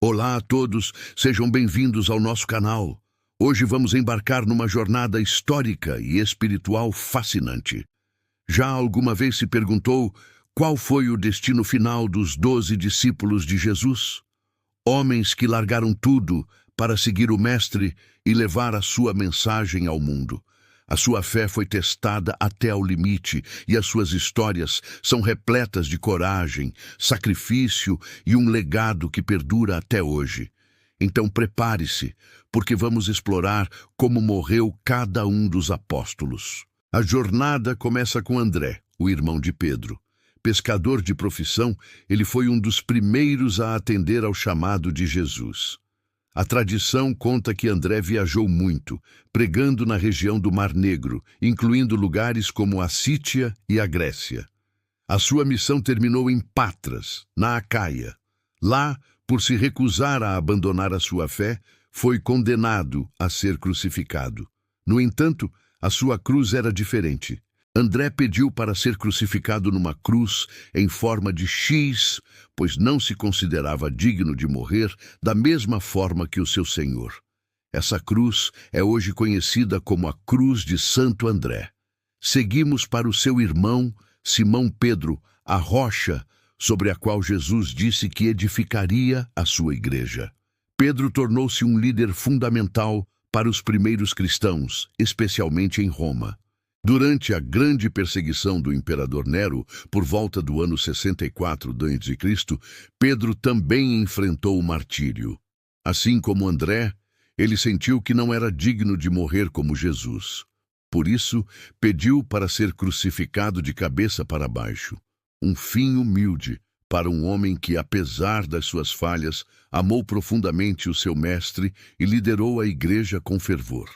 Olá a todos, sejam bem-vindos ao nosso canal. Hoje vamos embarcar numa jornada histórica e espiritual fascinante. Já alguma vez se perguntou qual foi o destino final dos 12 discípulos de Jesus? Homens que largaram tudo para seguir o Mestre e levar a sua mensagem ao mundo. A sua fé foi testada até ao limite e as suas histórias são repletas de coragem, sacrifício e um legado que perdura até hoje. Então prepare-se, porque vamos explorar como morreu cada um dos apóstolos. A jornada começa com André, o irmão de Pedro. Pescador de profissão, ele foi um dos primeiros a atender ao chamado de Jesus. A tradição conta que André viajou muito, pregando na região do Mar Negro, incluindo lugares como a Sítia e a Grécia. A sua missão terminou em Patras, na Acaia. Lá, por se recusar a abandonar a sua fé, foi condenado a ser crucificado. No entanto, a sua cruz era diferente. André pediu para ser crucificado numa cruz em forma de X, pois não se considerava digno de morrer da mesma forma que o seu Senhor. Essa cruz é hoje conhecida como a Cruz de Santo André. Seguimos para o seu irmão, Simão Pedro, a rocha sobre a qual Jesus disse que edificaria a sua igreja. Pedro tornou-se um líder fundamental para os primeiros cristãos, especialmente em Roma. Durante a grande perseguição do imperador Nero, por volta do ano 64 d.C., Pedro também enfrentou o martírio. Assim como André, ele sentiu que não era digno de morrer como Jesus. Por isso, pediu para ser crucificado de cabeça para baixo. Um fim humilde para um homem que, apesar das suas falhas, amou profundamente o seu mestre e liderou a igreja com fervor.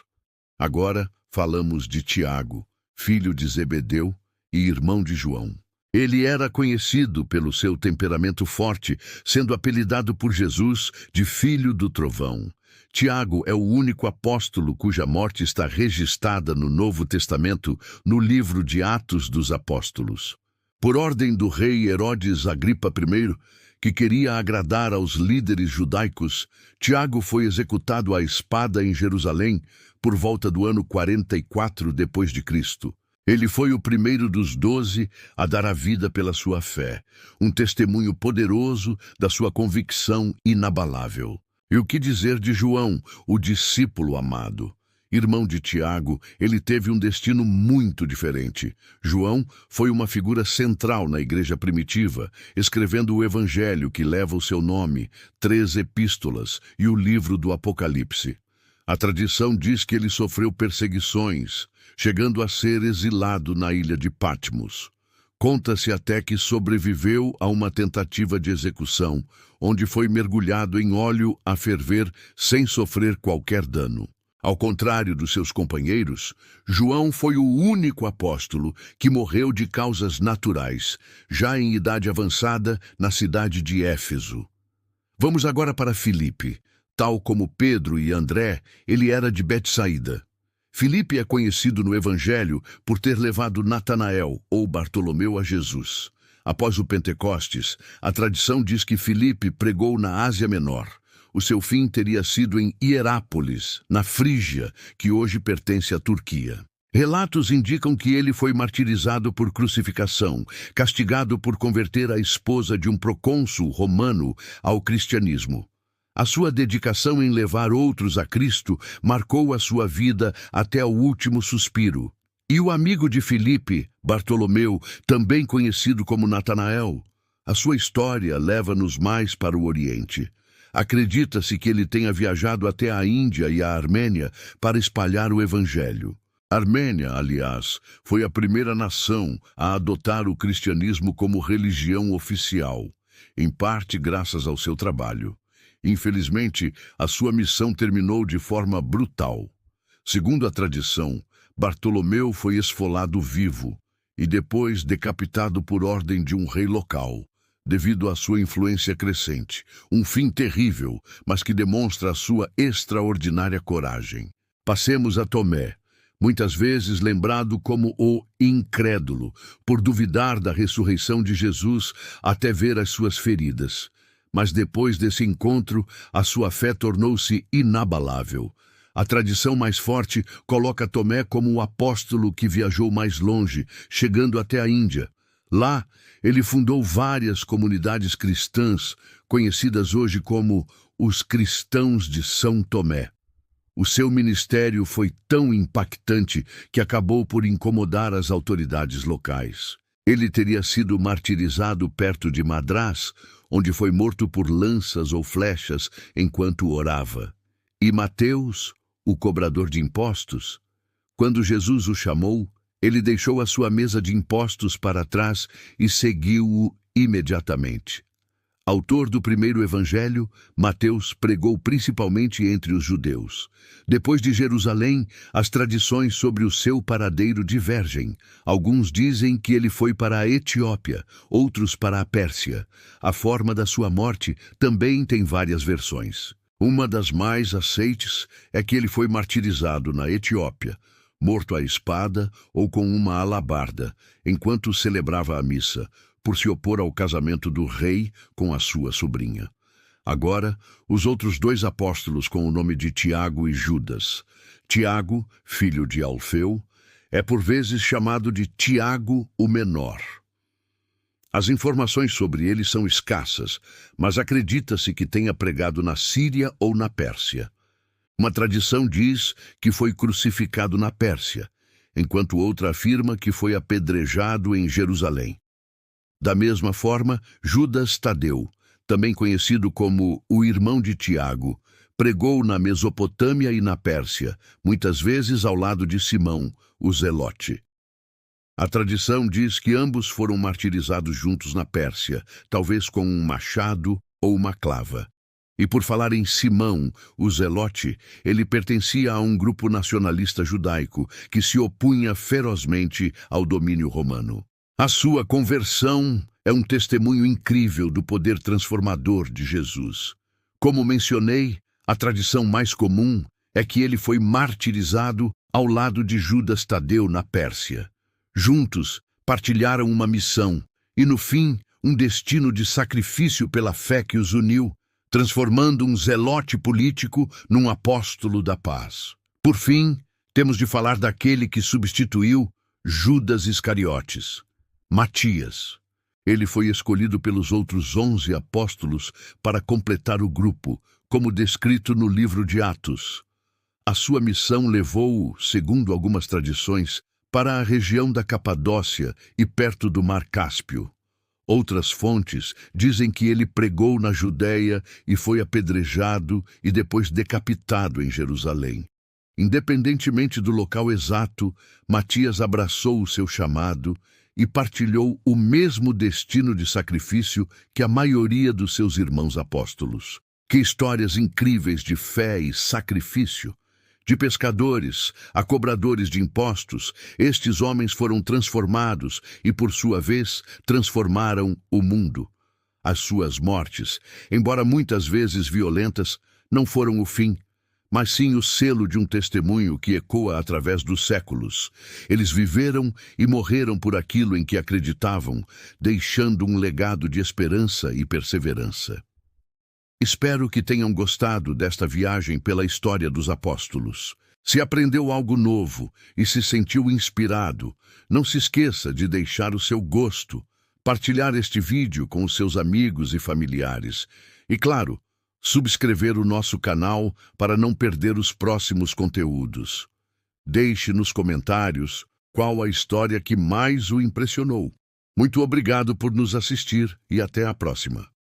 Agora falamos de Tiago, filho de Zebedeu e irmão de João. Ele era conhecido pelo seu temperamento forte, sendo apelidado por Jesus de Filho do Trovão. Tiago é o único apóstolo cuja morte está registrada no Novo Testamento, no livro de Atos dos Apóstolos. Por ordem do rei Herodes Agripa I, que queria agradar aos líderes judaicos, Tiago foi executado à espada em Jerusalém por volta do ano 44 d.C. Ele foi o primeiro dos 12 a dar a vida pela sua fé, um testemunho poderoso da sua convicção inabalável. E o que dizer de João, o discípulo amado? Irmão de Tiago, ele teve um destino muito diferente. João foi uma figura central na igreja primitiva, escrevendo o evangelho que leva o seu nome, 3 epístolas e o livro do Apocalipse. A tradição diz que ele sofreu perseguições, chegando a ser exilado na ilha de Patmos. Conta-se até que sobreviveu a uma tentativa de execução, onde foi mergulhado em óleo a ferver sem sofrer qualquer dano. Ao contrário dos seus companheiros, João foi o único apóstolo que morreu de causas naturais, já em idade avançada, na cidade de Éfeso. Vamos agora para Filipe. Tal como Pedro e André, ele era de Betsaída. Filipe é conhecido no Evangelho por ter levado Natanael, ou Bartolomeu, a Jesus. Após o Pentecostes, a tradição diz que Filipe pregou na Ásia Menor. O seu fim teria sido em Hierápolis, na Frígia, que hoje pertence à Turquia. Relatos indicam que ele foi martirizado por crucificação, castigado por converter a esposa de um procônsul romano ao cristianismo. A sua dedicação em levar outros a Cristo marcou a sua vida até o último suspiro. E o amigo de Filipe, Bartolomeu, também conhecido como Natanael. A sua história leva-nos mais para o Oriente. Acredita-se que ele tenha viajado até a Índia e a Armênia para espalhar o Evangelho. Armênia, aliás, foi a primeira nação a adotar o cristianismo como religião oficial, em parte graças ao seu trabalho. Infelizmente, a sua missão terminou de forma brutal. Segundo a tradição, Bartolomeu foi esfolado vivo e depois decapitado por ordem de um rei local, devido à sua influência crescente. Um fim terrível, mas que demonstra a sua extraordinária coragem. Passemos a Tomé, muitas vezes lembrado como o incrédulo, por duvidar da ressurreição de Jesus até ver as suas feridas. Mas depois desse encontro, a sua fé tornou-se inabalável. A tradição mais forte coloca Tomé como o apóstolo que viajou mais longe, chegando até a Índia. Lá, ele fundou várias comunidades cristãs, conhecidas hoje como os Cristãos de São Tomé. O seu ministério foi tão impactante que acabou por incomodar as autoridades locais. Ele teria sido martirizado perto de Madrás, onde foi morto por lanças ou flechas enquanto orava. E Mateus, o cobrador de impostos, quando Jesus o chamou, ele deixou a sua mesa de impostos para trás e seguiu-o imediatamente. Autor do primeiro evangelho, Mateus pregou principalmente entre os judeus. Depois de Jerusalém, as tradições sobre o seu paradeiro divergem. Alguns dizem que ele foi para a Etiópia, outros para a Pérsia. A forma da sua morte também tem várias versões. Uma das mais aceites é que ele foi martirizado na Etiópia, morto à espada ou com uma alabarda, enquanto celebrava a missa, por se opor ao casamento do rei com a sua sobrinha. Agora, os outros dois apóstolos com o nome de Tiago e Judas. Tiago, filho de Alfeu, é por vezes chamado de Tiago o Menor. As informações sobre ele são escassas, mas acredita-se que tenha pregado na Síria ou na Pérsia. Uma tradição diz que foi crucificado na Pérsia, enquanto outra afirma que foi apedrejado em Jerusalém. Da mesma forma, Judas Tadeu, também conhecido como o irmão de Tiago, pregou na Mesopotâmia e na Pérsia, muitas vezes ao lado de Simão, o Zelote. A tradição diz que ambos foram martirizados juntos na Pérsia, talvez com um machado ou uma clava. E por falar em Simão, o Zelote, ele pertencia a um grupo nacionalista judaico que se opunha ferozmente ao domínio romano. A sua conversão é um testemunho incrível do poder transformador de Jesus. Como mencionei, a tradição mais comum é que ele foi martirizado ao lado de Judas Tadeu na Pérsia. Juntos, partilharam uma missão e, no fim, um destino de sacrifício pela fé que os uniu, transformando um zelote político num apóstolo da paz. Por fim, temos de falar daquele que substituiu Judas Iscariotes, Matias. Ele foi escolhido pelos outros 11 apóstolos para completar o grupo, como descrito no livro de Atos. A sua missão levou-o, segundo algumas tradições, para a região da Capadócia e perto do Mar Cáspio. Outras fontes dizem que ele pregou na Judéia e foi apedrejado e depois decapitado em Jerusalém. Independentemente do local exato, Matias abraçou o seu chamado e partilhou o mesmo destino de sacrifício que a maioria dos seus irmãos apóstolos. Que histórias incríveis de fé e sacrifício! De pescadores a cobradores de impostos, estes homens foram transformados e, por sua vez, transformaram o mundo. As suas mortes, embora muitas vezes violentas, não foram o fim, mas sim o selo de um testemunho que ecoa através dos séculos. Eles viveram e morreram por aquilo em que acreditavam, deixando um legado de esperança e perseverança. Espero que tenham gostado desta viagem pela história dos apóstolos. Se aprendeu algo novo e se sentiu inspirado, não se esqueça de deixar o seu gosto, partilhar este vídeo com os seus amigos e familiares e, claro, subscrever o nosso canal para não perder os próximos conteúdos. Deixe nos comentários qual a história que mais o impressionou. Muito obrigado por nos assistir e até a próxima.